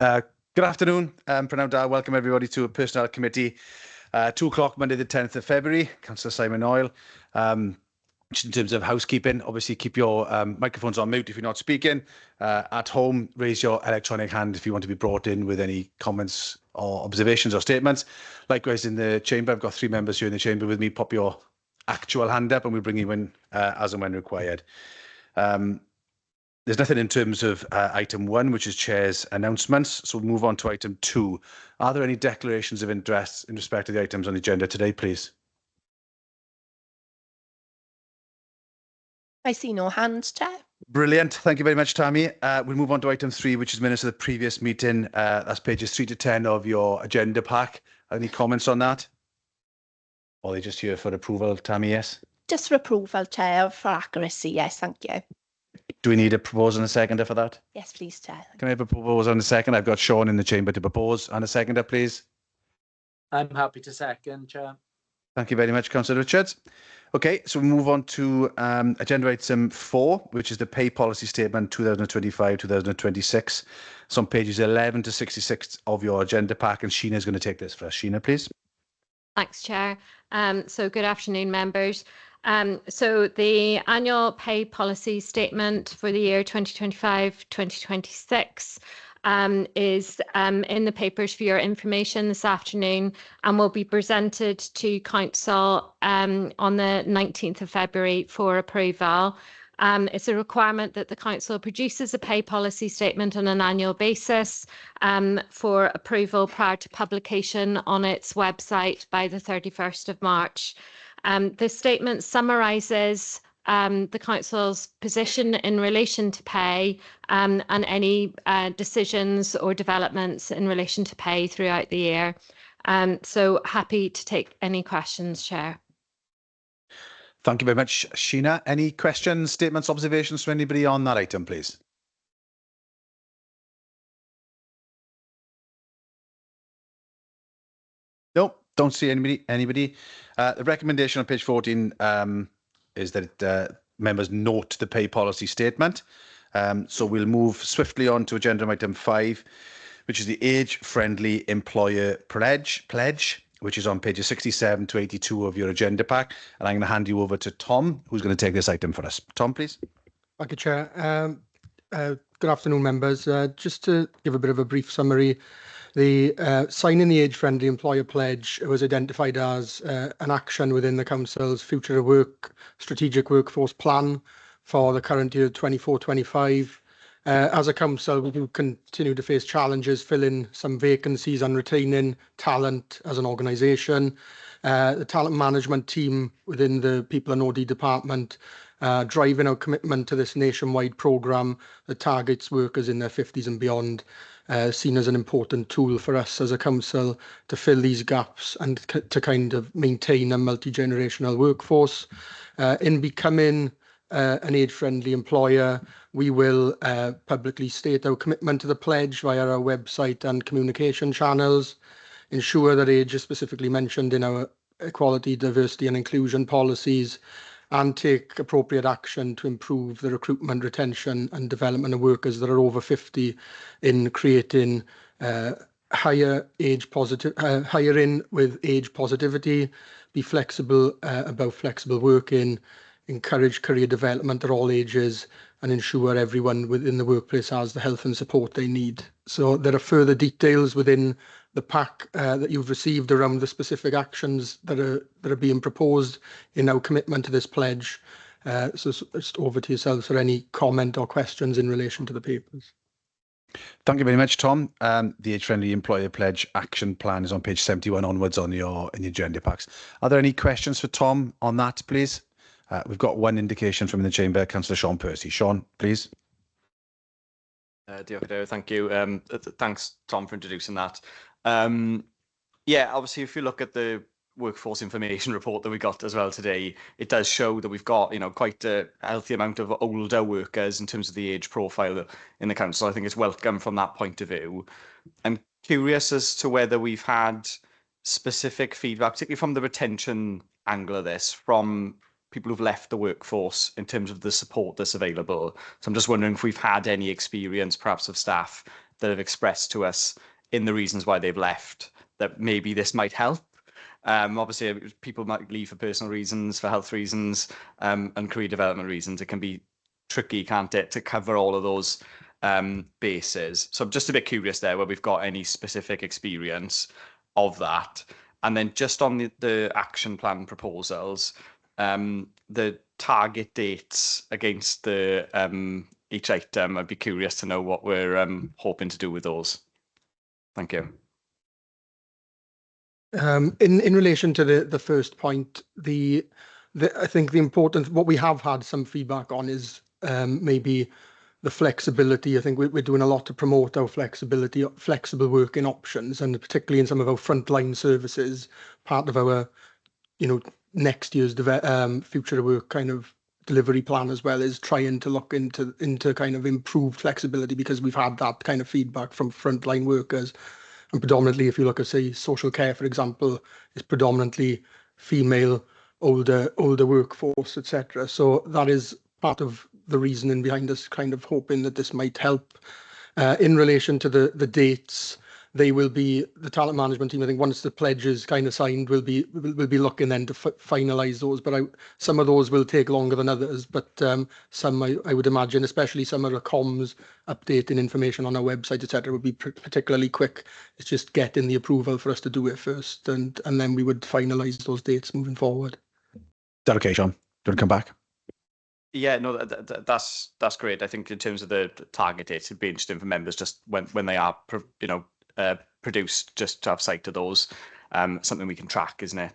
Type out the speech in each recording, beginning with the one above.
Good afternoon, Pranav Dar. Welcome everybody to a Personnel Committee, 2 o'clock Monday the 10th of February. Councillor Simon Oyle. Just in terms of housekeeping, obviously keep your microphones on mute if you're not speaking. At home, raise your electronic hand if you want to be brought in with any comments or observations or statements. Likewise in the chamber, I've got 3 members here in the chamber with me. Pop your actual hand up and we'll bring you in as and when required. There's nothing in terms of item 1, which is Chair's announcements. So we'll move on to item 2. Are there any declarations of interest in respect to the items on the agenda today, please? I see no hands, Chair. Brilliant. Thank you very much, Tammy. We'll move on to item 3, which is minutes of the previous meeting. That's pages 3 to 10 of your agenda pack. Any comments on that? Or are they just here for approval, Tammy, yes? Just for approval, Chair, for accuracy, yes, thank you. Do we need a proposer and a seconder for that? Yes, please, Chair. Can I have a proposer and a second? I've got Sean in the chamber to propose. And a seconder, please. I'm happy to second, Chair. Thank you very much, Councillor Richards. Okay, so we move on to agenda item 4, which is the pay policy statement 2025-2026. It's on pages 11 to 66 of your agenda pack, and Sheena is going to take this for us. Sheena, please. Thanks, Chair. So good afternoon, members. So the annual pay policy statement for the year 2025-2026 is in the papers for your information this afternoon and will be presented to Council on the 19th of February for approval. It's a requirement that the Council produces a pay policy statement on an annual basis for approval prior to publication on its website by the 31st of March. This statement summarises the Council's position in relation to pay and any decisions or developments in relation to pay throughout the year. So happy to take any questions, Chair. Thank you very much, Sheena. Any questions, statements, observations from anybody on that item, please? Nope, don't see anybody. The recommendation on page 14 is that members note the pay policy statement. So we'll move swiftly on to agenda item 5, which is the age-friendly employer pledge, which is on pages 67 to 82 of your agenda pack. And I'm going to hand you over to Tom, who's going to take this item for us. Tom, please. Thank you, Chair. Good afternoon, members. Just to give a bit of a brief summary, the signing the age-friendly employer pledge was identified as an action within the Council's future work strategic workforce plan for the current year 24-25. As a council, we do continue to face challenges filling some vacancies and retaining talent as an organisation. The talent management team within the People and OD department driving our commitment to this nationwide programme that targets workers in their 50s and beyond, seen as an important tool for us as a council to fill these gaps and to kind of maintain a multi-generational workforce. In becoming an age-friendly employer, we will publicly state our commitment to the pledge via our website and communication channels, ensure that age is specifically mentioned in our equality, diversity and inclusion policies, and take appropriate action to improve the recruitment, retention and development of workers that are over 50 in creating higher in with age positivity, be flexible about flexible working, encourage career development at all ages and ensure everyone within the workplace has the health and support they need. So there are further details within the pack that you've received around the specific actions that are being proposed in our commitment to this pledge. So just over to yourselves for any comment or questions in relation to the papers. Thank you very much, Tom. The age-friendly employer pledge action plan is on page 71 onwards in your agenda packs. Are there any questions for Tom on that, please? We've got one indication from the chamber, Councillor Sean Percy. Sean, please. Thank you. Thanks, Tom, for introducing that. Yeah, obviously, if you look at the workforce information report that we got as well today, it does show that we've got, quite a healthy amount of older workers in terms of the age profile in the council. I think it's welcome from that point of view. I'm curious as to whether we've had specific feedback, particularly from the retention angle of this, from people who've left the workforce in terms of the support that's available. So I'm just wondering if we've had any experience, perhaps, of staff that have expressed to us in the reasons why they've left that maybe this might help. Obviously, people might leave for personal reasons, for health reasons, and career development reasons. It can be tricky, can't it, to cover all of those bases. So I'm just a bit curious there where we've got any specific experience of that. And then just on the action plan proposals, the target dates against the each item, I'd be curious to know what we're hoping to do with those. Thank you. In relation to the first point, I think the important, what we have had some feedback on is maybe the flexibility. I think we're doing a lot to promote our flexibility, flexible working options, and particularly in some of our frontline services, part of our, next year's future of work kind of delivery plan as well is trying to look into kind of improved flexibility, because we've had that kind of feedback from frontline workers. And predominantly, if you look at, say, social care, for example, is predominantly female, older workforce, etc. So that is part of the reasoning behind us kind of hoping that this might help. In relation to the dates, they will be, the talent management team, I think once the pledge is kind of signed, we'll be looking then to finalise those. But some of those will take longer than others. But some, I would imagine, especially some of the comms updating information on our website, etc., would be particularly quick. It's just getting the approval for us to do it first, and then we would finalise those dates moving forward. Is that okay, Sean? Do you want to come back? Yeah, no, that's great. I think in terms of the target dates, it'd be interesting for members just when they are, produced, just to have sight of those. Something we can track, isn't it?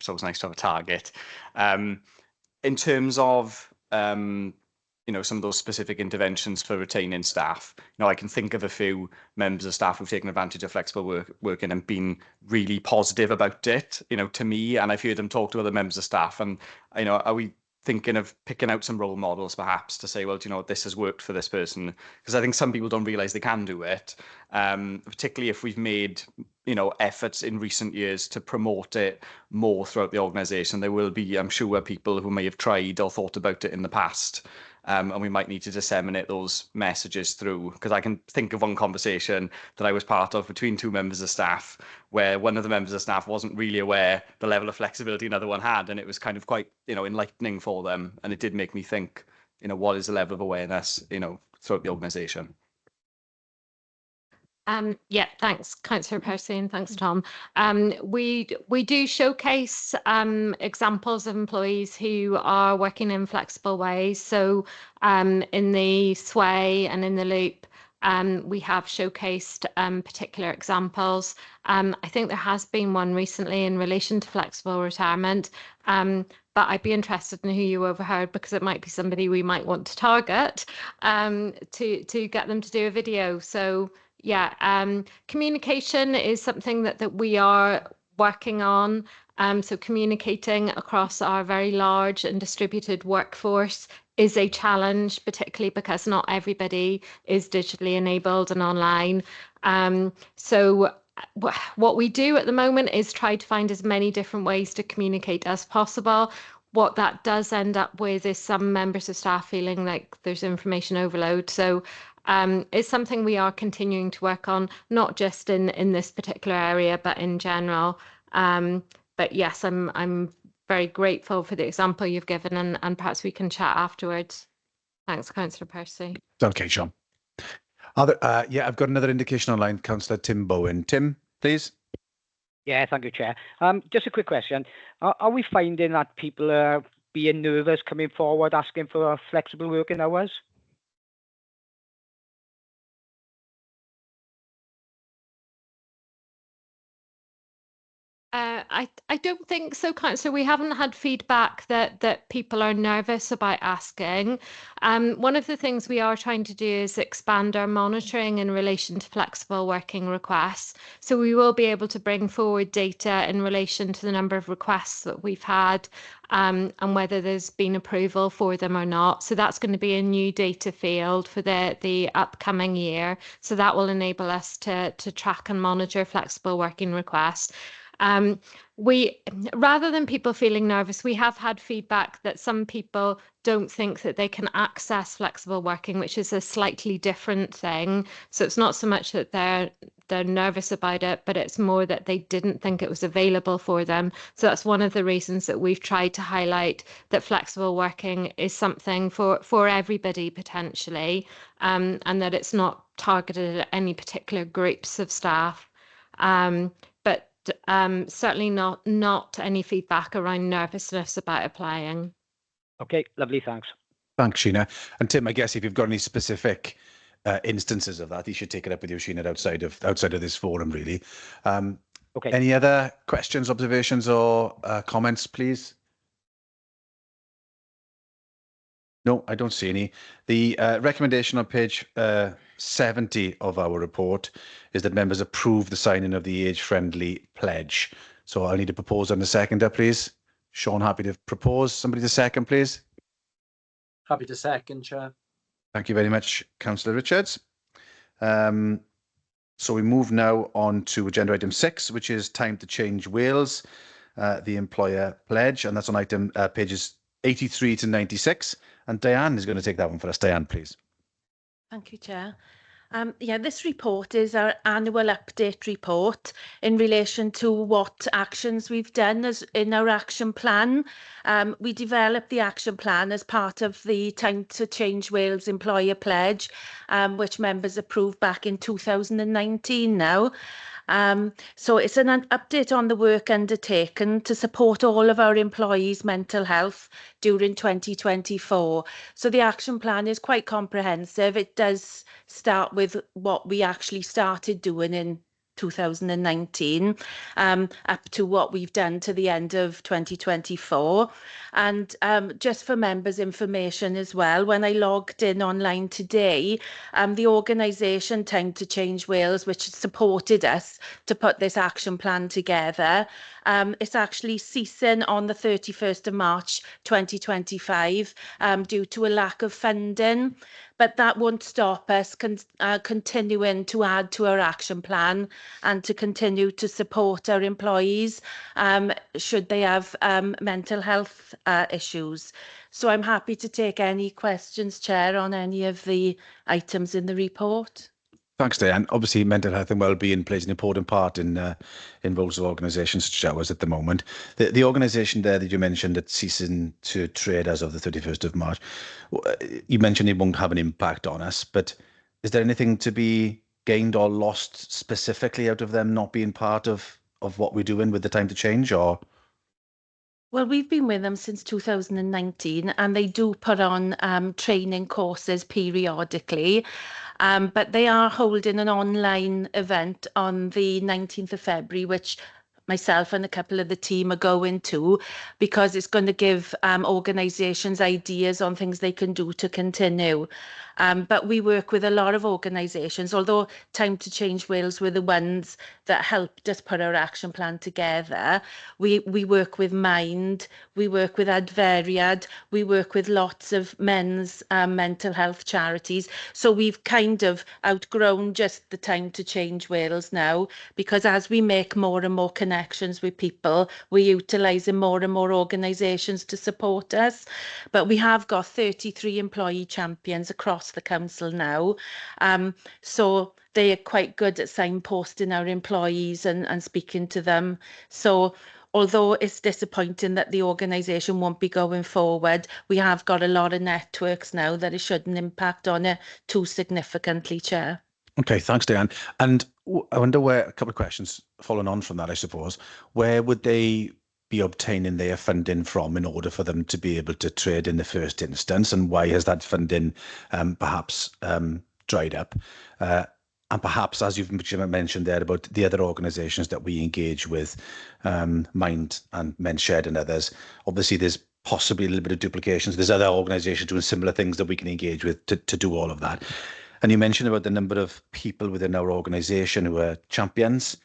So it's nice to have a target. In terms of some of those specific interventions for retaining staff, I can think of a few members of staff who've taken advantage of flexible working and been really positive about it, to me, and I've heard them talk to other members of staff. And are we thinking of picking out some role models perhaps to say, well, this has worked for this person? Because I think some people don't realize they can do it, particularly if we've made efforts in recent years to promote it more throughout the organization. There will be, I'm sure, people who may have tried or thought about it in the past, and we might need to disseminate those messages through. Because I can think of one conversation that I was part of between two members of staff where one of the members of staff wasn't really aware the level of flexibility another one had, and it was kind of quite enlightening for them, and it did make me think, what is the level of awareness throughout the organization. Yeah, thanks, Councillor Percy, and thanks, Tom. We do showcase examples of employees who are working in flexible ways. So in the Sway and in the Loop, we have showcased particular examples. I think there has been one recently in relation to flexible retirement, but I'd be interested in who you overheard, because it might be somebody we might want to target to get them to do a video. So yeah, communication is something that we are working on. So communicating across our very large and distributed workforce is a challenge, particularly because not everybody is digitally enabled and online. So what we do at the moment is try to find as many different ways to communicate as possible. What that does end up with is some members of staff feeling like there's information overload. So it's something we are continuing to work on, not just in this particular area, but in general. But yes, I'm very grateful for the example you've given, and perhaps we can chat afterwards. Thanks, Councillor Percy. Okay, Sean. Yeah, I've got another indication online, Councillor Tim Bowen. Tim, please. Yeah, thank you, Chair. Just a quick question. Are we finding that people are being nervous coming forward asking for flexible working hours? I don't think so, Councillor. We haven't had feedback that people are nervous about asking. One of the things we are trying to do is expand our monitoring in relation to flexible working requests. So we will be able to bring forward data in relation to the number of requests that we've had, and whether there's been approval for them or not. So that's going to be a new data field for the upcoming year. So that will enable us to track and monitor flexible working requests. Rather than people feeling nervous, we have had feedback that some people don't think that they can access flexible working, which is a slightly different thing. So it's not so much that they're nervous about it, but it's more that they didn't think it was available for them. So that's one of the reasons that we've tried to highlight that flexible working is something for everybody potentially, and that it's not targeted at any particular groups of staff. But certainly not any feedback around nervousness about applying. Okay, lovely, thanks. Thanks, Sheena. And Tim, I guess if you've got any specific instances of that, you should take it up with you, Sheena, outside of this forum, really. Okay. Any other questions, observations, or comments, please? No, I don't see any. The recommendation on page 70 of our report is that members approve the signing of the age-friendly pledge. So I need to propose on the seconder, please. Sean, happy to propose. Somebody to second, please. Happy to second, Chair. Thank you very much, Councillor Richards. So we move now on to agenda item 6, which is time to change Wales, the employer pledge, and that's on item pages 83 to 96. And Diane is going to take that one for us. Diane, please. Thank you, Chair. This report is our annual update report in relation to what actions we've done in our action plan. We developed the action plan as part of the Time to Change Wales Employer Pledge, which members approved back in 2019 now. So it's an update on the work undertaken to support all of our employees' mental health during 2024. So the action plan is quite comprehensive. It does start with what we actually started doing in 2019 up to what we've done to the end of 2024. And just for members' information as well, when I logged in online today, the organisation Time to Change Wales, which supported us to put this action plan together, it's actually ceasing on the 31st of March 2025 due to a lack of funding. But that won't stop us continuing to add to our action plan and to continue to support our employees should they have mental health issues. So I'm happy to take any questions, Chair, on any of the items in the report. Thanks, Diane. Obviously, mental health and well-being plays an important part in roles of organisations such as ours at the moment. The organisation there that you mentioned that's ceasing to trade as of the 31st of March, you mentioned it won't have an impact on us, but is there anything to be gained or lost specifically out of them not being part of what we're doing with the Time to Change, or? Well, we've been with them since 2019 and they do put on training courses periodically. But they are holding an online event on the 19th of February, which myself and a couple of the team are going to, because it's going to give organisations ideas on things they can do to continue. But we work with a lot of organisations, although Time to Change Wales were the ones that helped us put our action plan together. We work with Mind, we work with Adferiad, we work with lots of men's mental health charities. So we've kind of outgrown just the Time to Change Wales now, because as we make more and more connections with people, we're utilising more and more organisations to support us. But we have got 33 employee champions across the council now. So they are quite good at signposting our employees and speaking to them. So although it's disappointing that the organisation won't be going forward, we have got a lot of networks now that it shouldn't impact on it too significantly, Chair. Okay, thanks, Diane. And I wonder where, a couple of questions following on from that, I suppose. Where would they be obtaining their funding from in order for them to be able to trade in the first instance? And why has that funding perhaps dried up? And perhaps, as you've mentioned there about the other organisations that we engage with, Mind and Men's Shed and others, obviously there's possibly a little bit of duplications. There's other organisations doing similar things that we can engage with to do all of that. And you mentioned about the number of people within our organisation who are champions.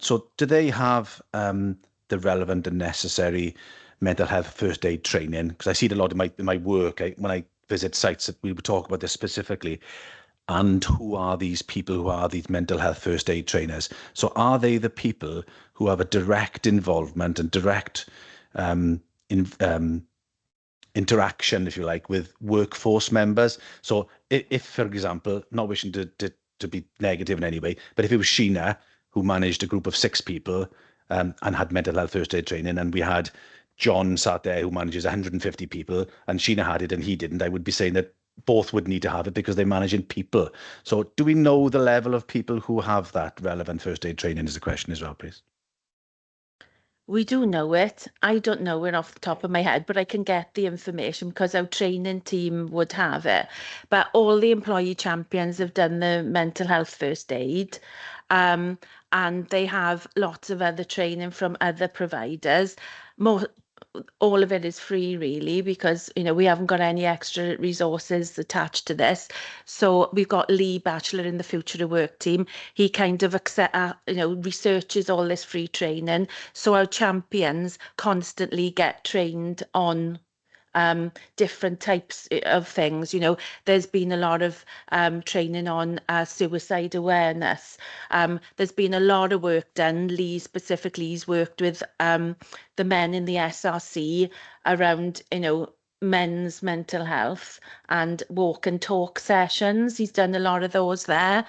So do they have the relevant and necessary mental health first aid training? Because I see it a lot in my work. When I visit sites, we would talk about this specifically. And who are these people who are these mental health first aid trainers? So are they the people who have a direct involvement and direct interaction, if you like, with workforce members? So if for example, not wishing to be negative in any way, but if it was Sheena who managed a group of 6 people and had mental health first aid training, and we had John sat there who manages 150 people, and Sheena had it and he didn't, I would be saying that both would need to have it because they're managing people. So do we know the level of people who have that relevant first aid training is the question as well, please? We do know it. I don't know it off the top of my head, but I can get the information because our training team would have it. But all the employee champions have done the mental health first aid. And they have lots of other training from other providers. All of it is free really, because we haven't got any extra resources attached to this. So we've got Lee Batchelor in the Future of Work team. He kind of researches all this free training, so our champions constantly get trained on different types of things. There's been a lot of training on suicide awareness. There's been a lot of work done. Lee specifically, he's worked with the men in the SRC around, men's mental health and walk and talk sessions. He's done a lot of those there.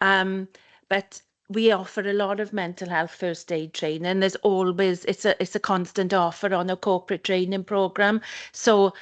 But we offer a lot of mental health first aid training. There's always, it's a constant offer on a corporate training program. So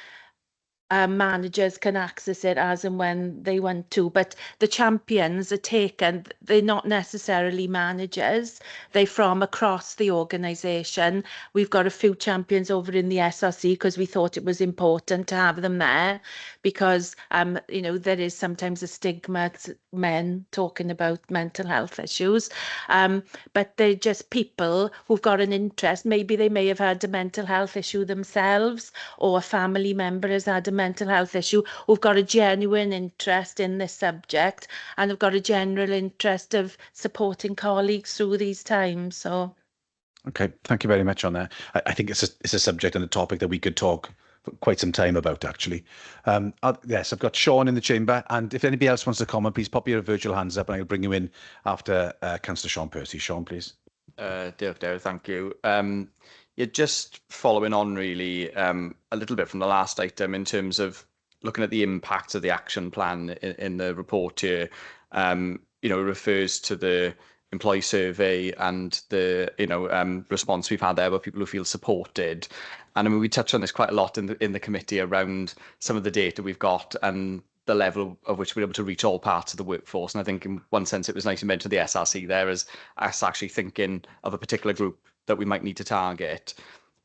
managers can access it as and when they want to, but the champions are taken, they're not necessarily managers, they're from across the organisation. We've got a few champions over in the SRC because we thought it was important to have them there, because there is sometimes a stigma to men talking about mental health issues, but they're just people who've got an interest. Maybe they may have had a mental health issue themselves, or a family member has had a mental health issue, who've got a genuine interest in this subject and have got a general interest of supporting colleagues through these times. So okay, thank you very much on that. I think it's a subject and a topic that we could talk for quite some time about, actually. Yes, I've got Sean in the chamber, and if anybody else wants to comment, please pop your virtual hands up and I'll bring you in after Councillor Sean Percy. Sean, please. Dirk, thank you. Yeah, just following on really a little bit from the last item in terms of looking at the impact of the action plan in the report here. It refers to the employee survey and the response we've had there, where people who feel supported. And I mean, we touched on this quite a lot in the committee around some of the data we've got and the level of which we're able to reach all parts of the workforce. And I think in one sense, it was nice to mention the SRC there as us actually thinking of a particular group that we might need to target.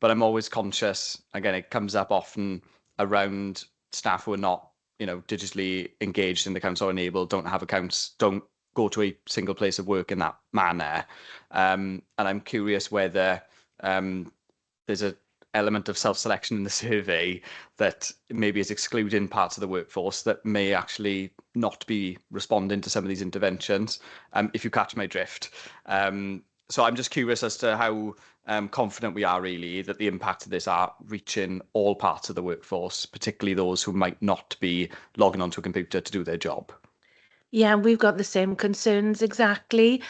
But I'm always conscious, again, it comes up often around staff who are not, digitally engaged in the council or enabled, don't have accounts, don't go to a single place of work in that manner. And I'm curious whether there's a element of self-selection in the survey that maybe is excluding parts of the workforce that may actually not be responding to some of these interventions, if you catch my drift. So I'm just curious as to how confident we are really that the impact of this are reaching all parts of the workforce, particularly those who might not be logging onto a computer to do their job. yeah, we've got the same concerns exactly.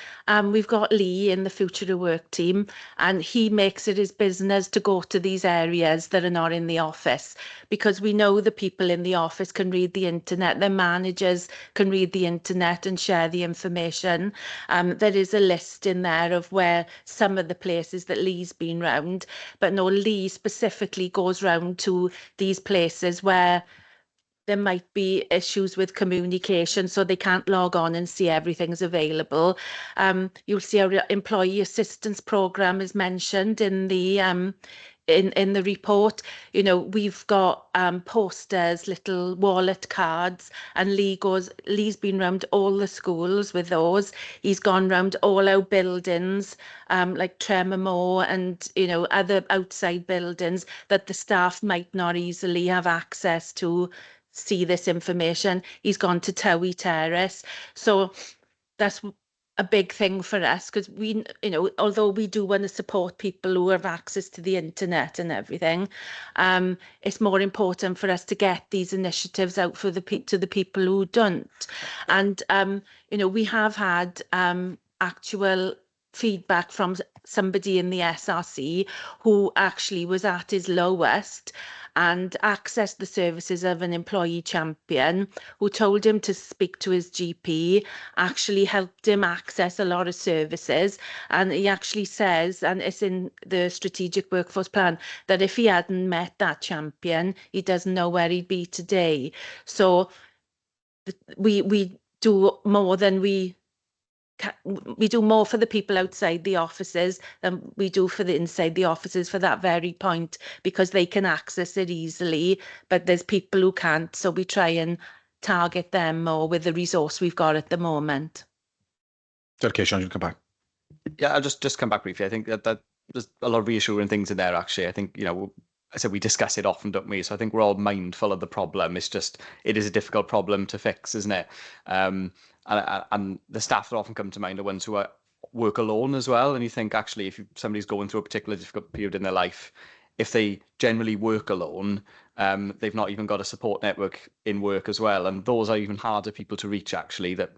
We've got Lee in the Future of Work team, and he makes it his business to go to these areas that are not in the office, because we know the people in the office can read the internet, their managers can read the internet and share the information. There is a list in there of where some of the places that Lee's been round, but no, Lee specifically goes round to these places where there might be issues with communication, so they can't log on and see everything's available. You'll see our employee assistance program is mentioned in the in the report. We've got posters, little wallet cards, and Lee's been round all the schools with those. He's gone round all our buildings, like Tremor and other outside buildings that the staff might not easily have access to see this information. He's gone to Towie Terrace. So that's a big thing for us, because although we do want to support people who have access to the internet and everything, it's more important for us to get these initiatives out for to the people who don't. And we have had actual feedback from somebody in the SRC who actually was at his lowest and accessed the services of an employee champion who told him to speak to his GP, actually helped him access a lot of services. And he actually says, and it's in the strategic workforce plan, that if he hadn't met that champion, he doesn't know where he'd be today. So we do more than we do more for the people outside the offices than we do for the inside the offices for that very point, because they can access it easily, but there's people who can't, so we try and target them more with the resource we've got at the moment. Okay, Sean, you come back. Yeah, I'll just come back briefly. I think that there's a lot of reassuring things in there, actually. I think, I said we discuss it often, don't we? So I think we're all mindful of the problem. It's just, it is a difficult problem to fix, isn't it? And the staff that often come to mind are ones who work alone as well. And you think, actually, if somebody's going through a particularly difficult period in their life, if they generally work alone, they've not even got a support network in work as well. And those are even harder people to reach, actually. That,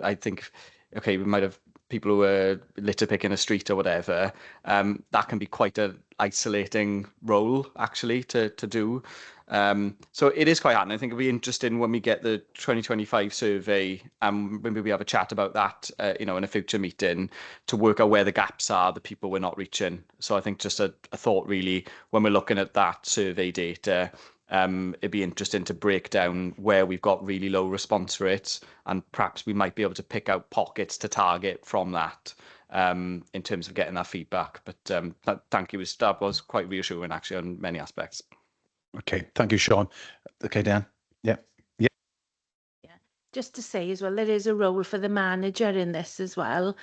I think, okay, we might have people who are litter picking a street or whatever, that can be quite an isolating role, actually, to do. So it is quite hard. And I think it'll be interesting when we get the 2025 survey, maybe we have a chat about that, in a future meeting, to work out where the gaps are, the people we're not reaching. So I think just a thought, really, when we're looking at that survey data, it'd be interesting to break down where we've got really low response rates, and perhaps we might be able to pick out pockets to target from that, in terms of getting that feedback. But thank you. That was quite reassuring, actually, on many aspects. Okay, thank you, Sean. Okay, Dan. Yeah. Just to say as well, there is a role for the manager in this as well,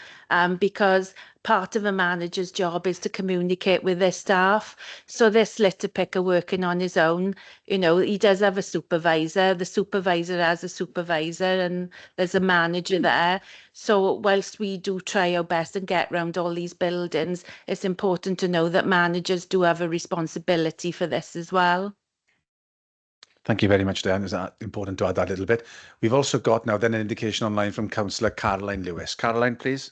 because part of a manager's job is to communicate with their staff. So this litter picker working on his own, he does have a supervisor. The supervisor has a supervisor, and there's a manager there. So whilst we do try our best and get around all these buildings, it's important to know that managers do have a responsibility for this as well. Thank you very much, Dan. It's important to add that a little bit. We've also got now then an indication online from Councillor Caroline Lewis. Caroline, please.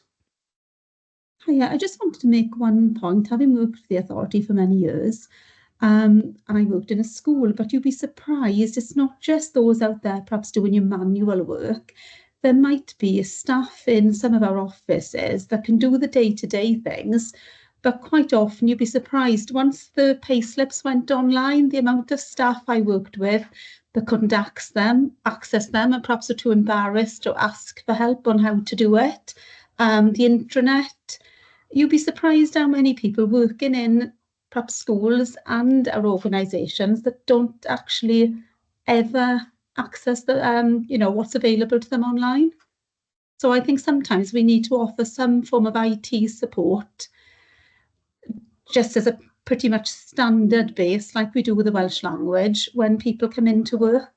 Hiya, I just wanted to make one point. Having worked for the authority for many years, and I worked in a school, but you'd be surprised, it's not just those out there perhaps doing your manual work. There might be staff in some of our offices that can do the day-to-day things, but quite often you'd be surprised, once the pay slips went online, the amount of staff I worked with that couldn't access them, and perhaps are too embarrassed to ask for help on how to do it. The intranet, you'd be surprised how many people working in perhaps schools and our organisations that don't actually ever access the, what's available to them online. So I think sometimes we need to offer some form of IT support, just as a pretty much standard base, like we do with the Welsh language, when people come into work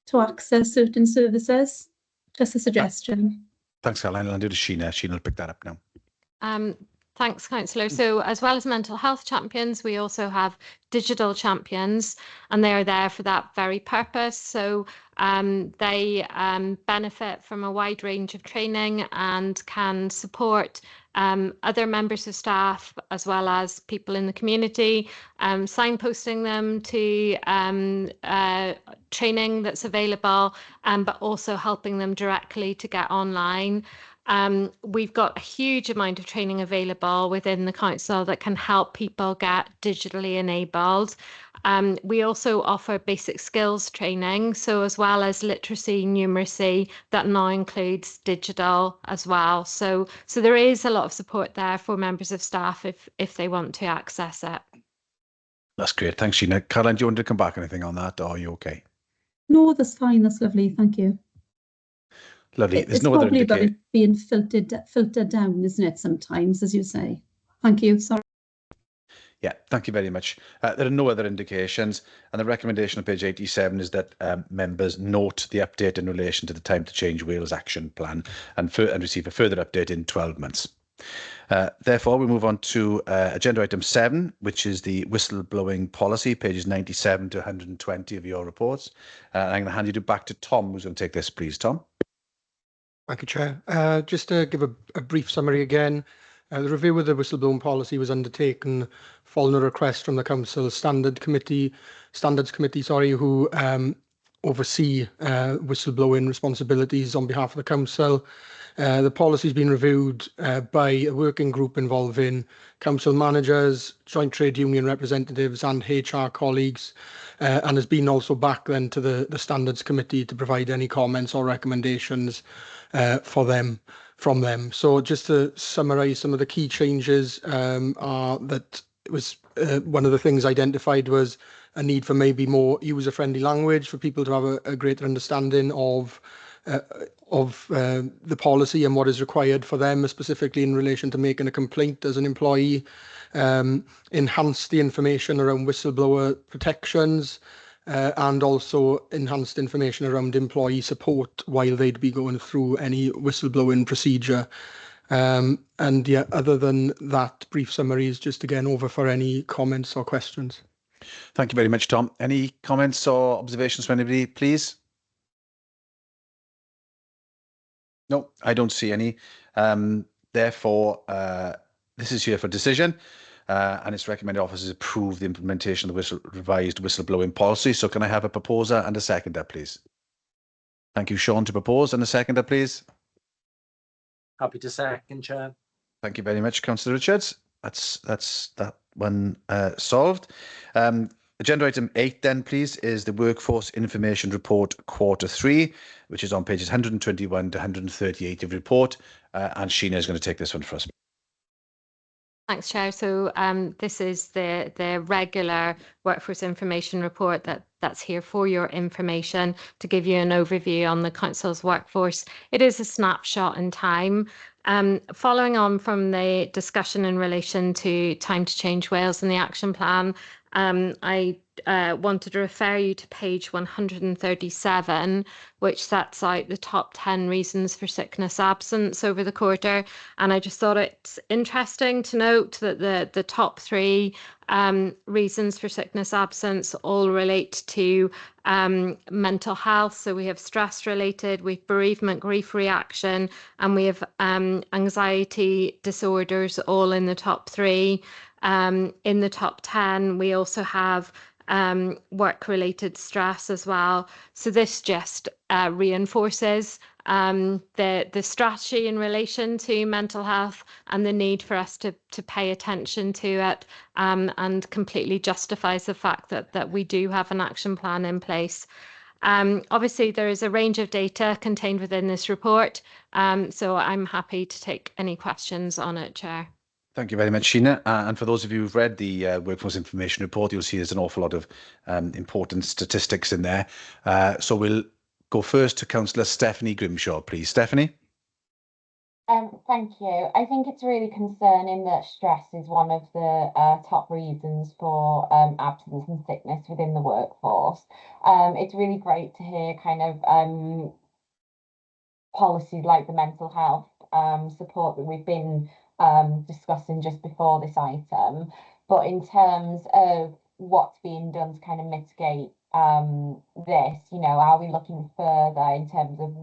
to access certain services. Just a suggestion. Thanks, Caroline. I'll do to Sheena. Sheena will pick that up now. Thanks, Councillor. So as well as mental health champions, we also have digital champions, and they are there for that very purpose. So they benefit from a wide range of training and can support other members of staff as well as people in the community, signposting them to training that's available, but also helping them directly to get online. We've got a huge amount of training available within the council that can help people get digitally enabled. We also offer basic skills training, so as well as literacy, numeracy, that now includes digital as well. So there is a lot of support there for members of staff if they want to access it. That's great. Thanks, Sheena. Caroline, do you want to come back anything on that, or are you okay? No, that's fine. That's lovely. Thank you. Lovely. There's It's no other probably about indicator. it being filtered down, isn't it, sometimes, as you say. Thank you. Sorry. Yeah, thank you very much. There are no other indications, and the recommendation on page 87 is that members note the update in relation to the Time to Change Wales action plan and receive a further update in 12 months. Therefore, we move on to agenda item 7, which is the whistleblowing policy, pages 97 to 120 of your reports. I'm going to hand you back to Tom, who's going to take this, please. Tom. Thank you, Chair. Just to give a brief summary again, the review of the whistleblowing policy was undertaken following a request from the Council's Standards Committee, who oversee whistleblowing responsibilities on behalf of the Council. The policy has been reviewed by a working group involving council managers, joint trade union representatives and HR colleagues, and has been also back then to the Standards Committee to provide any comments or recommendations from them. So just to summarise, some of the key changes are that it was one of the things identified was a need for maybe more user-friendly language for people to have a greater understanding of the policy and what is required for them, specifically in relation to making a complaint as an employee, enhance the information around whistleblower protections, and also enhanced information around employee support while they'd be going through any whistleblowing procedure. And yeah, other than that, brief summary is just again over for any comments or questions. Thank you very much, Tom. Any comments or observations from anybody, please? No, I don't see any. Therefore, this is here for decision, and it's recommended officers approve the implementation of the revised whistleblowing policy. So can I have a proposer and a seconder, please? Thank you, Sean, to propose, and a seconder, please. Happy to second, Chair. Thank you very much, Councillor Richards. That's that one solved. Agenda item 8 then, please, is the Workforce Information Report Quarter 3, which is on pages 121 to 138 of the report. And Sheena is going to take this one for us. Thanks, Chair. So this is the regular Workforce Information Report that's here for your information to give you an overview on the Council's workforce. It is a snapshot in time. Following on from the discussion in relation to Time to Change Wales and the action plan, I wanted to refer you to page 137, which sets out the top 10 reasons for sickness absence over the quarter. And I just thought it's interesting to note that the top 3 reasons for sickness absence all relate to mental health. So we have stress related, we have bereavement, grief reaction, and we have anxiety disorders all in the top 3. In the top 10, we also have work-related stress as well. So this just reinforces the strategy in relation to mental health and the need for us to pay attention to it, and completely justifies the fact that we do have an action plan in place. Obviously, there is a range of data contained within this report, so I'm happy to take any questions on it, Chair. Thank you very much, Sheena. And for those of you who've read the Workforce Information Report, you'll see there's an awful lot of important statistics in there. So we'll go first to Councillor Stephanie Grimshaw, please. Stephanie? Thank you. I think it's really concerning that stress is one of the top reasons for absence and sickness within the workforce. It's really great to hear kind of policies like the mental health support that we've been discussing just before this item, but in terms of what's being done to kind of mitigate this, you know, are we looking further in terms of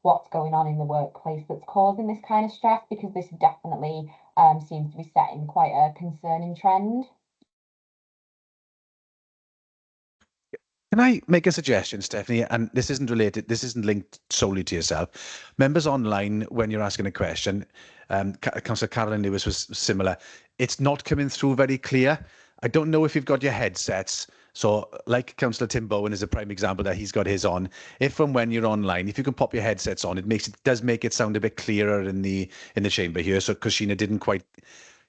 what's going on in the workplace that's causing this kind of stress? Because this definitely seems to be setting quite a concerning trend. Can I make a suggestion, Stephanie? And this isn't related, this isn't linked solely to yourself. Members online, when you're asking a question, Councillor Caroline Lewis was similar. It's not coming through very clear. I don't know if you've got your headsets. So like Councillor Tim Bowen is a prime example that he's got his on. If and when you're online, if you can pop your headsets on, it does make it sound a bit clearer in the chamber here. So because Sheena didn't quite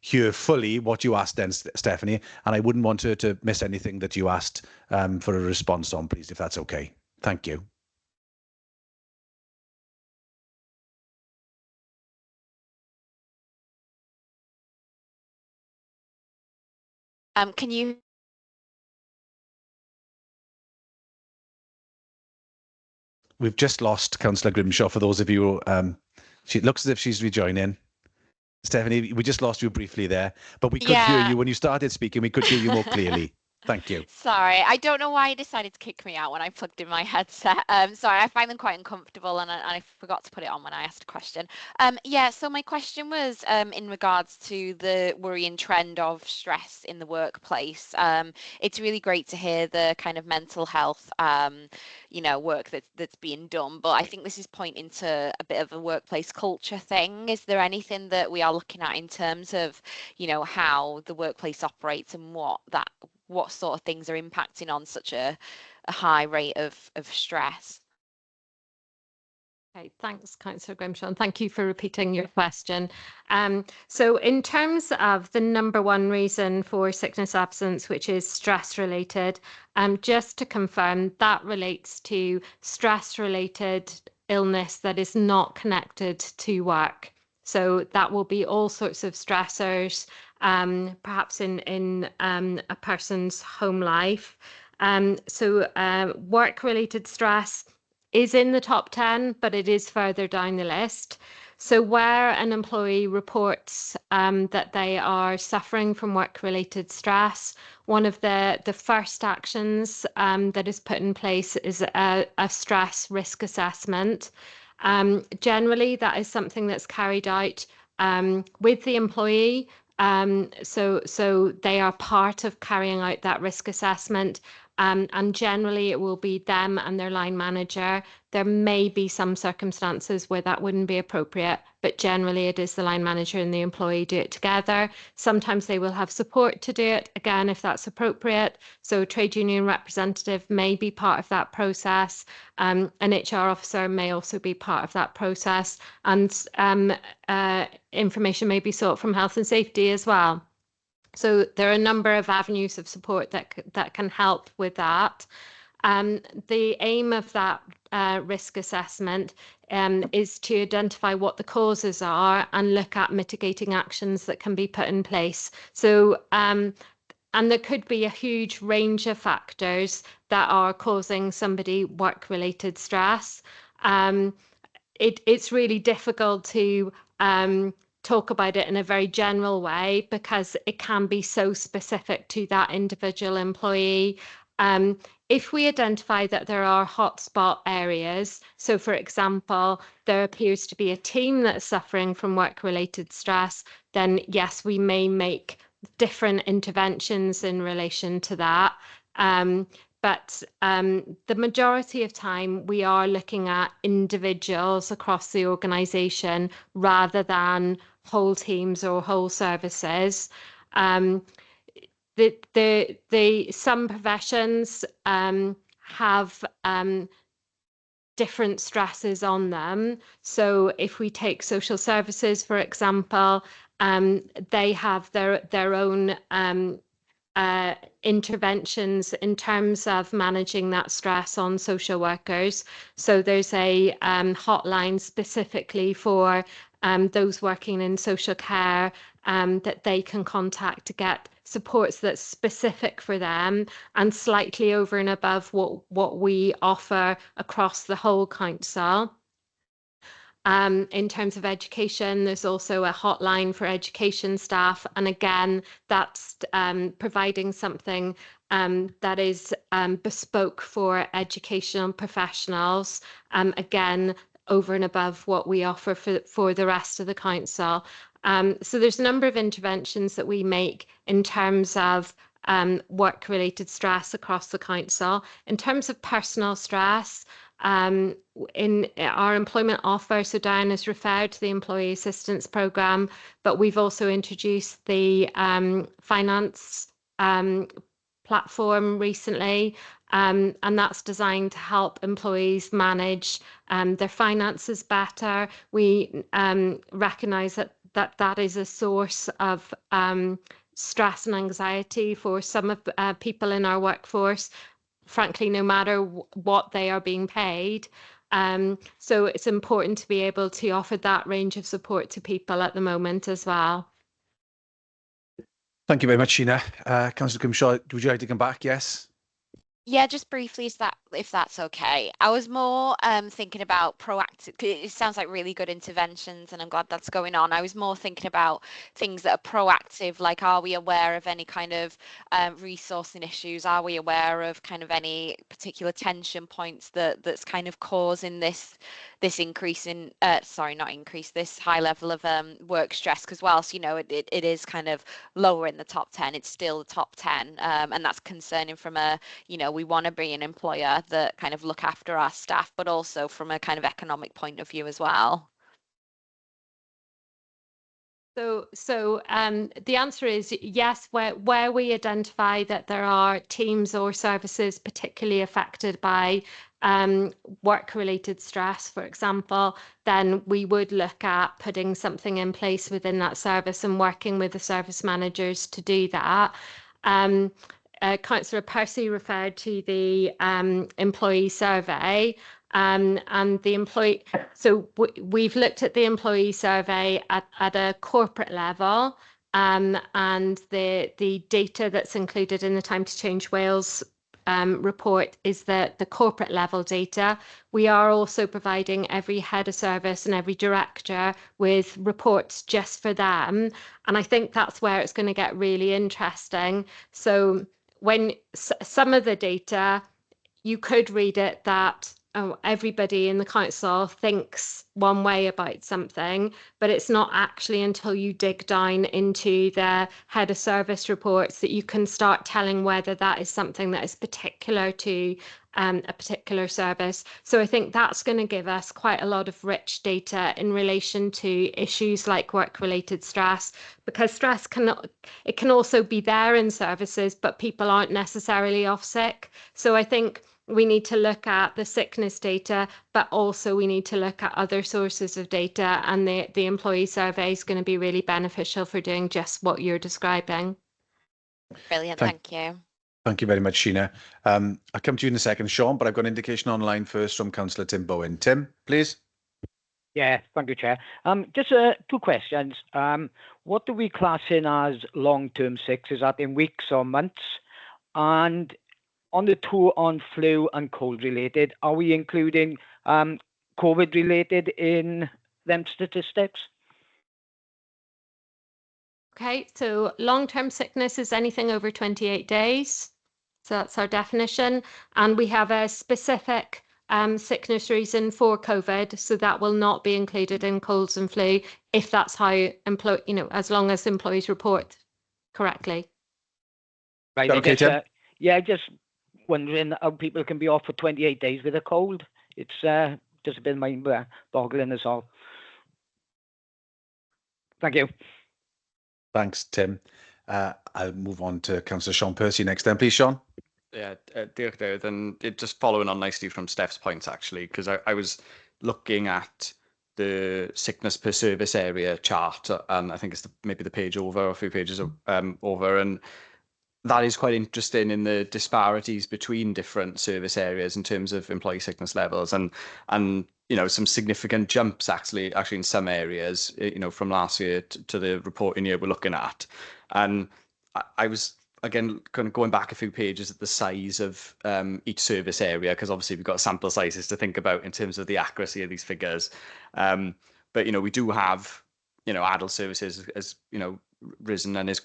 hear fully what you asked then, Stephanie, and I wouldn't want her to miss anything that you asked for a response on, please, if that's okay. Thank you. Can you? We've just lost Councillor Grimshaw. For those of you, she looks as if she's rejoining. Stephanie, we just lost you briefly there, but we could hear you when you started speaking. We could hear you more clearly. Thank you. Sorry, I don't know why you decided to kick me out when I plugged in my headset. Sorry, I find them quite uncomfortable, and I forgot to put it on when I asked a question. Yeah, so my question was in regards to the worrying trend of stress in the workplace. It's really great to hear the kind of mental health, work that's being done, but I think this is pointing to a bit of a workplace culture thing. Is there anything that we are looking at in terms of, how the workplace operates and what sort of things are impacting on such a high rate of stress? Okay, thanks, Councillor Grimshaw, and thank you for repeating your question. So in terms of the number one reason for sickness absence, which is stress related, just to confirm, that relates to stress related illness that is not connected to work. So that will be all sorts of stressors, perhaps in a person's home life. So work-related stress is in the top 10, but it is further down the list. So where an employee reports that they are suffering from work-related stress, one of the first actions that is put in place is a stress risk assessment. Generally, that is something that's carried out with the employee. So they are part of carrying out that risk assessment. And generally it will be them and their line manager. There may be some circumstances where that wouldn't be appropriate, but generally it is the line manager and the employee do it together. Sometimes they will have support to do it, again, if that's appropriate. So a trade union representative may be part of that process. An HR officer may also be part of that process. And information may be sought from health and safety as well. So there are a number of avenues of support that can help with that. The aim of that risk assessment is to identify what the causes are and look at mitigating actions that can be put in place. So, and there could be a huge range of factors that are causing somebody work-related stress. It's really difficult to talk about it in a very general way because it can be so specific to that individual employee. If we identify that there are hotspot areas, so for example, there appears to be a team that's suffering from work-related stress, then yes, we may make different interventions in relation to that. But the majority of time we are looking at individuals across the organisation rather than whole teams or whole services. Some professions have different stresses on them. So if we take social services, for example, they have their own interventions in terms of managing that stress on social workers. So there's a hotline specifically for those working in social care that they can contact to get supports that's specific for them and slightly over and above what we offer across the whole council. In terms of education, there's also a hotline for education staff. And again, that's providing something that is bespoke for educational professionals. Again, over and above what we offer for the rest of the council. So there's a number of interventions that we make in terms of work-related stress across the council. In terms of personal stress, in our employment offer, so Diane has referred to the Employee Assistance Programme, but we've also introduced the finance platform recently, and that's designed to help employees manage their finances better. We recognise that is a source of stress and anxiety for some of people in our workforce, frankly, no matter what they are being paid. So it's important to be able to offer that range of support to people at the moment as well. Thank you very much, Sheena. Councillor Grimshaw, would you like to come back? Yes. Yeah, just briefly, if that's okay. I was more thinking about proactive. It sounds like really good interventions, and I'm glad that's going on. I was more thinking about things that are proactive, like are we aware of any kind of resourcing issues? Are we aware of kind of any particular tension points that's kind of causing this increase in sorry, not increase, this high level of work stress? Because whilst it is kind of lower in the top 10, it's still the top 10, and that's concerning from a we want to be an employer that kind of look after our staff, but also from a kind of economic point of view as well. So the answer is yes, where we identify that there are teams or services particularly affected by work-related stress, for example, then we would look at putting something in place within that service and working with the service managers to do that. Councillor Percy referred to the employee survey, and the employee. So we've looked at the employee survey at a corporate level, and the data that's included in the Time to Change Wales report is the corporate level data. We are also providing every head of service and every director with reports just for them, and I think that's where it's going to get really interesting. So when some of the data, you could read it that everybody in the council thinks one way about something, but it's not actually until you dig down into the head of service reports that you can start telling whether that is something that is particular to a particular service. So I think that's going to give us quite a lot of rich data in relation to issues like work-related stress, because stress can also be there in services, but people aren't necessarily off sick. So I think we need to look at the sickness data, but also we need to look at other sources of data, and the employee survey is going to be really beneficial for doing just what you're describing. Brilliant, thank you. Thank you very much, Sheena. I'll come to you in a second, Sean, but I've got an indication online first from Councillor Tim Bowen. Tim, please. Yeah, thank you, Chair. Just two questions. What do we class in as long-term sick? Is that in weeks or months? And on the two on flu and cold related, are we including COVID related in them statistics? Okay, so long-term sickness is anything over 28 days. So that's our definition. And we have a specific sickness reason for COVID, so that will not be included in colds and flu if that's how as long as employees report correctly. Right. Okay, Tim? Yeah, just wondering how people can be off for 28 days with a cold. It's just a bit mind-boggling as all. Thank you. Thanks, Tim. I'll move on to Councillor Sean Percy next then, please, Sean. Yeah, diolch David, and it just following on nicely from Steph's points actually, because I was looking at the sickness per service area chart, and I think it's maybe the page over, or a few pages over, and that is quite interesting in the disparities between different service areas in terms of employee sickness levels, and some significant jumps actually in some areas, from last year to the reporting year we're looking at. And I was again kind of going back a few pages at the size of each service area, because obviously we've got sample sizes to think about in terms of the accuracy of these figures. But we do have adult services as risen and is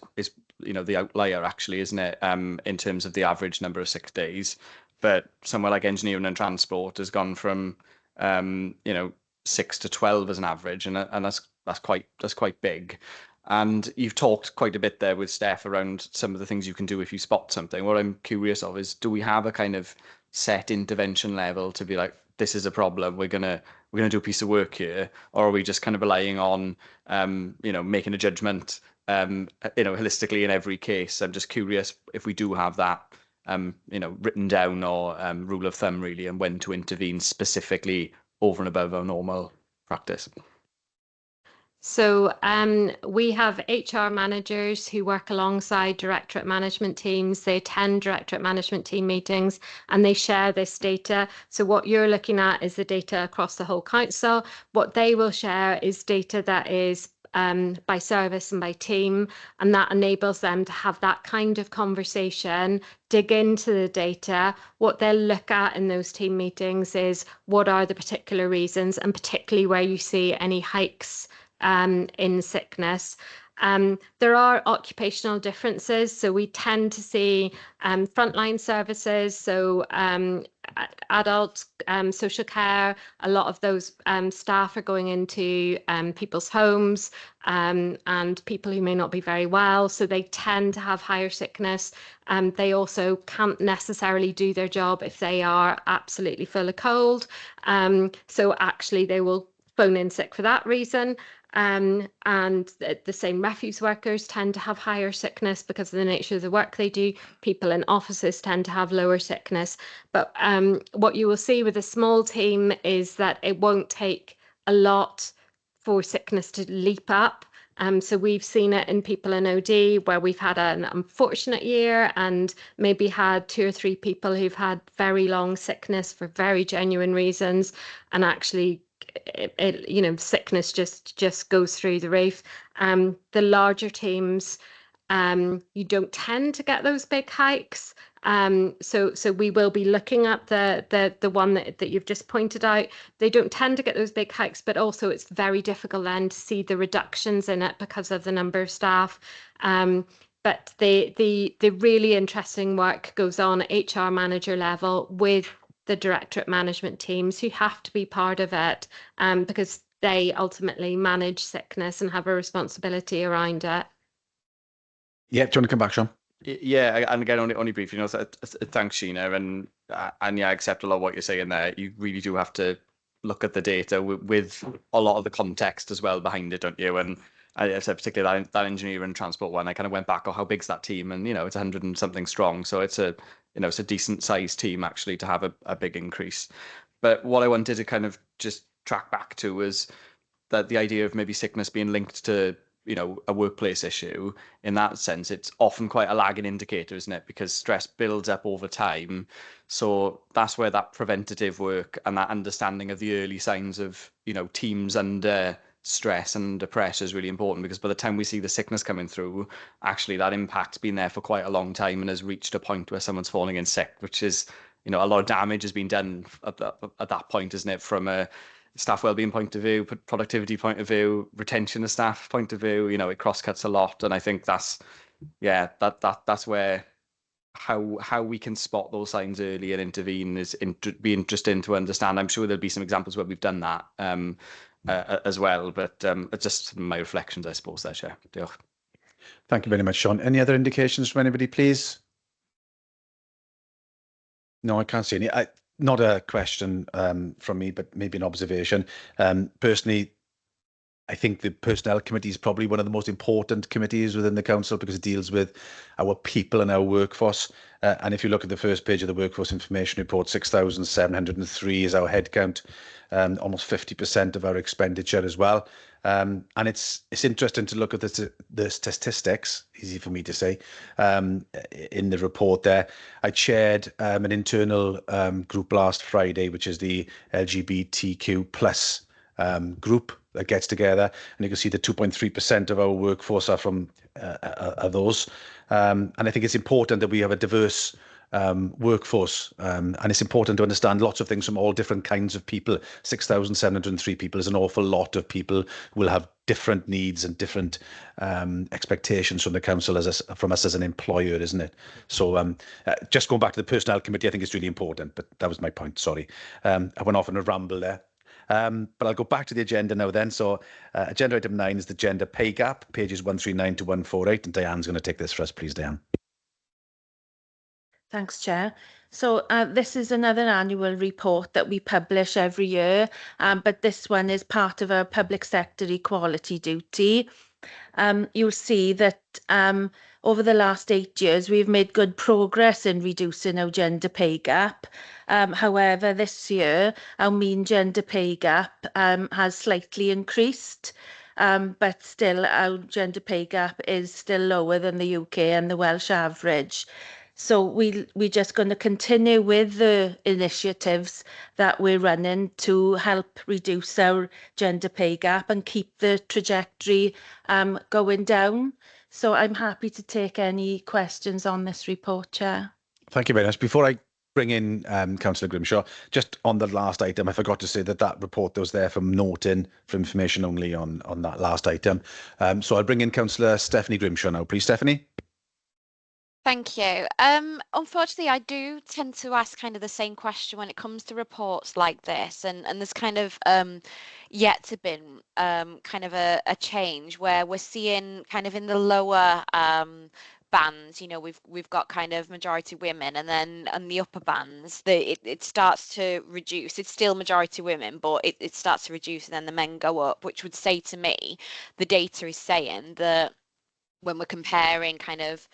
the outlier actually, isn't it, in terms of the average number of sick days. But somewhere like engineering and transport has gone from 6 to 12 as an average, and that's quite big. And you've talked quite a bit there with Steph around some of the things you can do if you spot something. What I'm curious of is, do we have a kind of set intervention level to be like, this is a problem, we're gonna do a piece of work here, or are we just kind of relying on making a judgment holistically in every case? I'm just curious if we do have that written down, or rule of thumb really, and when to intervene specifically over and above our normal practice. So we have HR managers who work alongside directorate management teams. They attend directorate management team meetings and they share this data. So what you're looking at is the data across the whole council. What they will share is data that is by service and by team, and that enables them to have that kind of conversation, dig into the data. What they'll look at in those team meetings is what are the particular reasons, and particularly where you see any hikes in sickness. There are occupational differences, so we tend to see frontline services, so adult social care. A lot of those staff are going into people's homes and people who may not be very well, so they tend to have higher sickness. They also can't necessarily do their job if they are absolutely full of cold, so actually they will phone in sick for that reason. And the same refuse workers tend to have higher sickness because of the nature of the work they do. People in offices tend to have lower sickness. But what you will see with a small team is that it won't take a lot for sickness to leap up. So we've seen it in people in OD where we've had an unfortunate year and maybe had 2 or 3 people who've had very long sickness for very genuine reasons, and actually sickness just goes through the roof. The larger teams, you don't tend to get those big hikes. So we will be looking at the one that you've just pointed out. They don't tend to get those big hikes, but also it's very difficult then to see the reductions in it because of the number of staff. But the really interesting work goes on at HR manager level with the directorate management teams who have to be part of it because they ultimately manage sickness and have a responsibility around it. Yeah, do you want to come back, Sean? Yeah, and again, only briefly, thanks, Sheena, and yeah, I accept a lot of what you're saying there. You really do have to look at the data with a lot of the context as well behind it, don't you? And I said particularly that engineer and transport one, I kind of went back, how big's that team? And it's 100 and something strong, so it's a decent sized team actually to have a big increase. But what I wanted to kind of just track back to was that the idea of maybe sickness being linked to a workplace issue. In that sense, it's often quite a lagging indicator, isn't it? Because stress builds up over time. So that's where that preventative work and that understanding of the early signs of teams under stress and under pressure is really important, because by the time we see the sickness coming through, actually that impact's been there for quite a long time and has reached a point where someone's falling in sick, which is a lot of damage has been done at that point, isn't it? From a staff wellbeing point of view, productivity point of view, retention of staff point of view, it cross-cuts a lot. And I think that's where how we can spot those signs early and intervene is be interesting to understand. I'm sure there'll be some examples where we've done that as well, but just my reflections, I suppose, there, Chair. Diolch. Thank you very much, Sean. Any other indications from anybody, please? No, I can't see any. Not a question from me, but maybe an observation. Personally, I think the Personnel Committee is probably one of the most important committees within the Council because it deals with our people and our workforce. And if you look at the first page of the Workforce Information Report, 6,703 is our headcount, almost 50% of our expenditure as well. And it's interesting to look at the statistics, easy for me to say, in the report there. I chaired an internal group last Friday, which is the LGBTQ plus group that gets together, and you can see that 2.3% of our workforce are from those. And I think it's important that we have a diverse workforce, and it's important to understand lots of things from all different kinds of people. 6,703 people is an awful lot of people who will have different needs and different expectations from the council from us as an employer, isn't it? So just going back to the Personnel Committee, I think it's really important, but that was my point, sorry. I went off on a ramble there. But I'll go back to the agenda now then. So agenda item 9 is the gender pay gap, pages 139 to 148. And Diane's going to take this for us, please, Diane. Thanks, Chair. So this is another annual report that we publish every year, but this one is part of our public sector equality duty. You'll see that over the last 8 years, we've made good progress in reducing our gender pay gap. However, this year, our mean gender pay gap has slightly increased, but still our gender pay gap is still lower than the UK and the Welsh average. So we're just going to continue with the initiatives that we're running to help reduce our gender pay gap and keep the trajectory going down. So I'm happy to take any questions on this report, Chair. Thank you very much. Before I bring in Councillor Grimshaw, just on the last item, I forgot to say that report that was there from Norton for information only on that last item. So I'll bring in Councillor Stephanie Grimshaw now, please, Stephanie. Thank you. Unfortunately, I do tend to ask kind of the same question when it comes to reports like this, and there's kind of yet to been kind of a change where we're seeing kind of in the lower bands, you know, we've got kind of majority women, and then on the upper bands, it starts to reduce. It's still majority women, but it starts to reduce, and then the men go up, which would say to me, the data is saying that when we're comparing kind of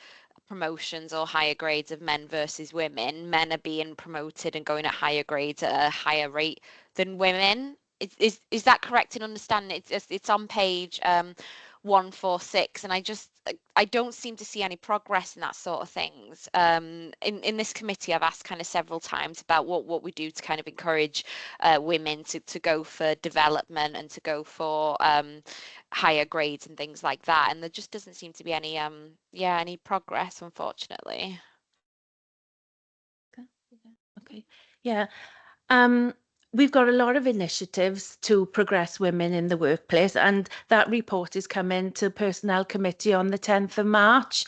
promotions or higher grades of men versus women, men are being promoted and going at higher grades at a higher rate than women. Is that correct in understanding? It's on page 146, and I don't seem to see any progress in that sort of things. In this committee, I've asked kind of several times about what we do to kind of encourage women to go for development and to go for higher grades and things like that, and there just doesn't seem to be any any progress, unfortunately. Okay. Yeah. We've got a lot of initiatives to progress women in the workplace, and that report is coming to Personnel Committee on the 10th of March,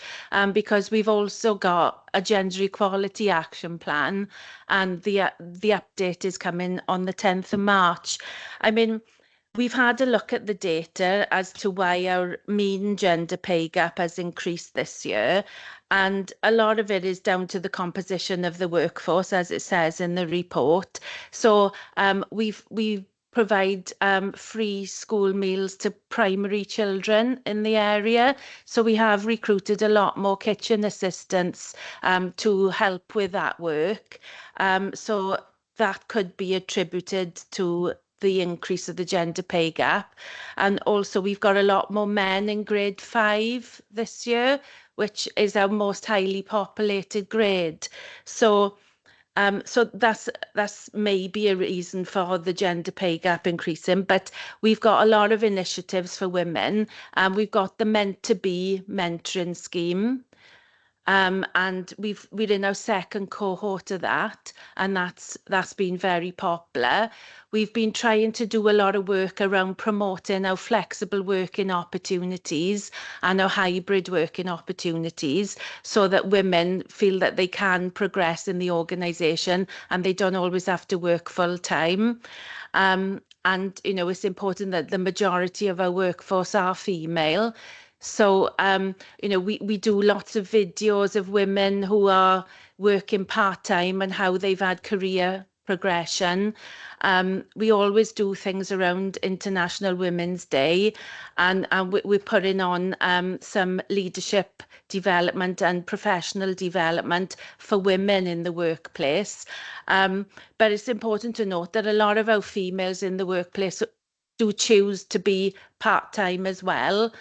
because we've also got a gender equality action plan, and the update is coming on the 10th of March. I mean, we've had a look at the data as to why our mean gender pay gap has increased this year. And a lot of it is down to the composition of the workforce, as it says in the report. So we provide free school meals to primary children in the area. So we have recruited a lot more kitchen assistants to help with that work. So that could be attributed to the increase of the gender pay gap. And also we've got a lot more men in grade 5 this year, which is our most highly populated grade. So so that's maybe a reason for the gender pay gap increasing, but we've got a lot of initiatives for women. We've got the Meant to Be mentoring scheme. And we're in our second cohort of that, and that's been very popular. We've been trying to do a lot of work around promoting our flexible working opportunities and our hybrid working opportunities, so that women feel that they can progress in the organisation and they don't always have to work full time. And you know, it's important that the majority of our workforce are female. So, you know, we do lots of videos of women who are working part-time and how they've had career progression. We always do things around International Women's Day, and we're putting on some leadership development and professional development for women in the workplace. But it's important to note that a lot of our females in the workplace do choose to be part-time as well.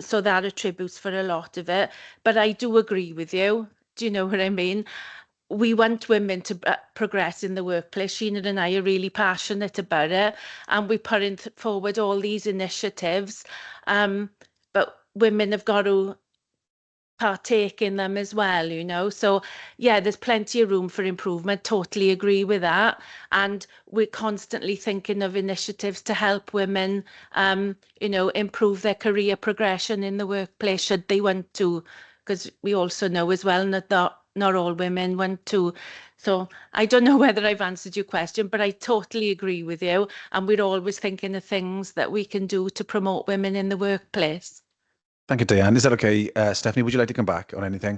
So that attributes for a lot of it. But I do agree with you. Do you know what I mean? We want women to progress in the workplace. Sheena and I are really passionate about it, and we're putting forward all these initiatives. But women have got to partake in them as well, you know. So yeah, there's plenty of room for improvement. Totally agree with that. And we're constantly thinking of initiatives to help women you know, improve their career progression in the workplace should they want to, because we also know as well that not all women want to. So I don't know whether I've answered your question, but I totally agree with you, and we're always thinking of things that we can do to promote women in the workplace. Thank you, Diane. Is that okay? Stephanie, would you like to come back on anything?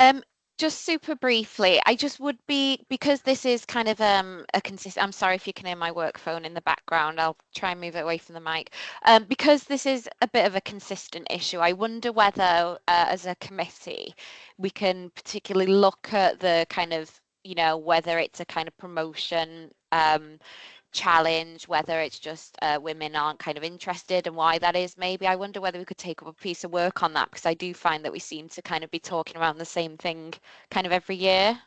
Just super briefly, I just would be, because this is kind of a consistent, I'm sorry if you can hear my work phone in the background, I'll try and move it away from the mic. Because this is a bit of a consistent issue, I wonder whether as a committee we can particularly look at the kind of, you know, whether it's a kind of promotion challenge, whether it's just women aren't kind of interested and why that is. Maybe I wonder whether we could take up a piece of work on that, because I do find that we seem to kind of be talking around the same thing kind of every year.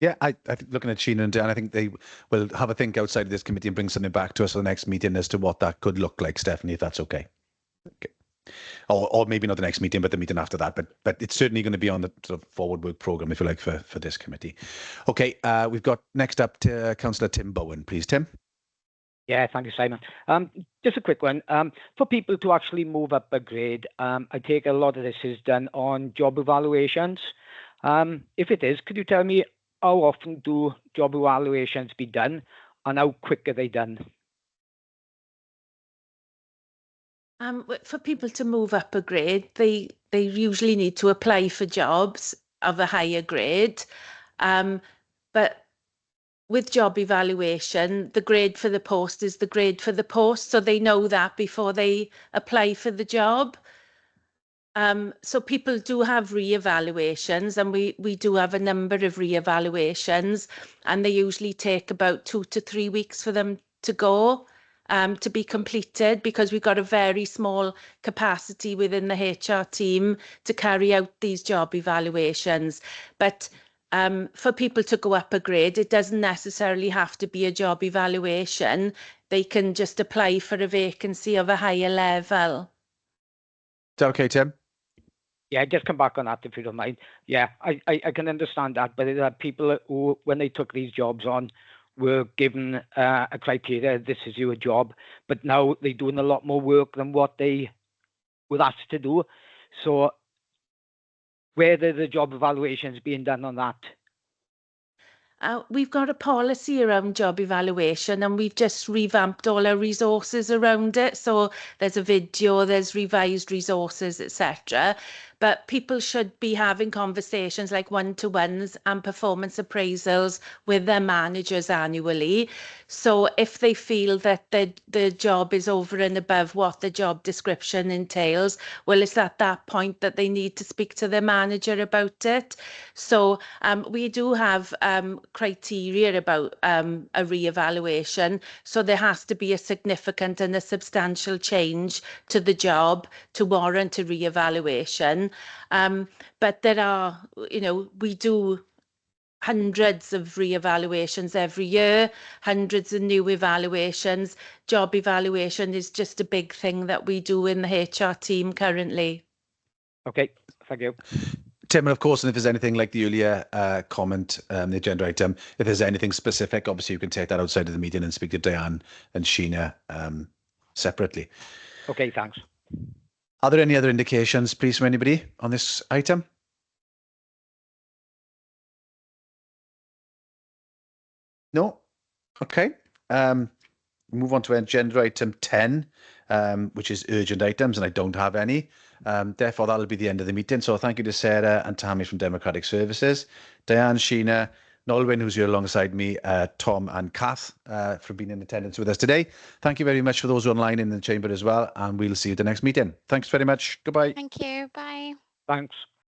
Yeah, I think looking at Sheena and Dan, I think they will have a think outside of this committee and bring something back to us for the next meeting as to what that could look like, Stephanie, if that's okay. Okay. Or maybe not the next meeting, but the meeting after that. But it's certainly going to be on the sort of forward work programme, if you like, for this committee. Okay, we've got next up to Councillor Tim Bowen, please, Tim. Yeah, thank you, Simon. Just a quick one. For people to actually move up a grade, I take a lot of this is done on job evaluations. If it is, could you tell me how often do job evaluations be done and how quick are they done? For people to move up a grade, they usually need to apply for jobs of a higher grade. But with job evaluation, the grade for the post is the grade for the post, so they know that before they apply for the job. So people do have re-evaluations, and we do have a number of re-evaluations, and they usually take about 2 to 3 weeks for them to go, to be completed, because we've got a very small capacity within the HR team to carry out these job evaluations. But for people to go up a grade, it doesn't necessarily have to be a job evaluation. They can just apply for a vacancy of a higher level. Is that okay, Tim? Yeah, just come back on that if you don't mind. Yeah, I can understand that, but there are people who, when they took these jobs on, were given a criteria, this is your job, but now they're doing a lot more work than what they were asked to do. So where are the job evaluations being done on that? We've got a policy around job evaluation, and we've just revamped all our resources around it. So there's a video, there's revised resources, etc. But people should be having conversations like one-to-ones and performance appraisals with their managers annually. So if they feel that the job is over and above what the job description entails, well, it's at that point that they need to speak to their manager about it. So we do have criteria about a re-evaluation. So there has to be a significant and a substantial change to the job to warrant a re-evaluation. But there are, we do hundreds of re-evaluations every year, hundreds of new evaluations. Job evaluation is just a big thing that we do in the HR team currently. Okay, thank you. Tim, and of course, and if there's anything like the earlier comment, the agenda item, if there's anything specific, obviously you can take that outside of the meeting and speak to Diane and Sheena separately. Okay, thanks. Are there any other indications, please, from anybody on this item? No? Okay. Move on to agenda item 10, which is urgent items, and I don't have any. Therefore, that'll be the end of the meeting. So thank you to Sarah and Tammy from Democratic Services, Diane, Sheena, Nolwenn, who's here alongside me, Tom and Kath for being in attendance with us today. Thank you very much for those online in the chamber as well, and we'll see you at the next meeting. Thanks very much. Goodbye. Thank you. Bye. Thanks.